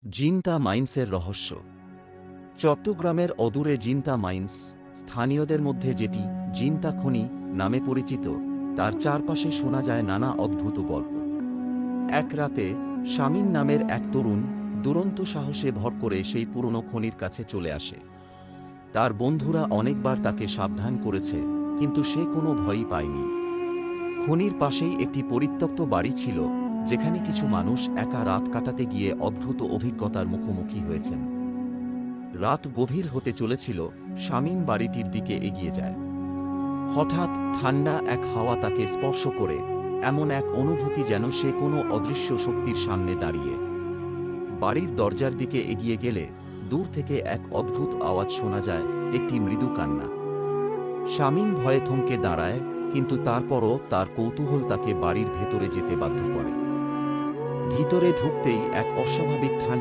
জিনতা মাইন্সের রহস্য। চট্টগ্রামের অদূরে জিনতা মাইন্স, স্থানীয়দের মধ্যে যেটি জিনতা খনি নামে পরিচিত, তার চারপাশে শোনা যায় নানা অদ্ভুত গল্প। এক রাতে শামীম নামের এক তরুণ দুরন্ত সাহসে ভর করে সেই পুরনো খনির কাছে চলে আসে। তার বন্ধুরা অনেকবার তাকে সাবধান করেছে, কিন্তু সে কোনো ভয়ই পায়নি। খনির পাশেই একটি পরিত্যক্ত বাড়ি ছিল, যেখানে কিছু মানুষ একা রাত কাটাতে গিয়ে অদ্ভুত অভিজ্ঞতার মুখোমুখি হয়েছেন। রাত গভীর হতে চলেছিল, শামীম বাড়িটির দিকে এগিয়ে যায়। হঠাৎ ঠান্ডা এক হাওয়া তাকে স্পর্শ করে, এমন এক অনুভূতি যেন সে কোনো অদৃশ্য শক্তির সামনে দাঁড়িয়ে। বাড়ির দরজার দিকে এগিয়ে গেলে দূর থেকে এক অদ্ভুত আওয়াজ শোনা যায়, একটি মৃদু কান্না। শামীম ভয়ে থমকে দাঁড়ায়, কিন্তু তারপরও তার কৌতূহল তাকে বাড়ির ভেতরে যেতে বাধ্য করে। ভিতরে ঢুকতেই এক অস্বাভাবিক ঠান্ডা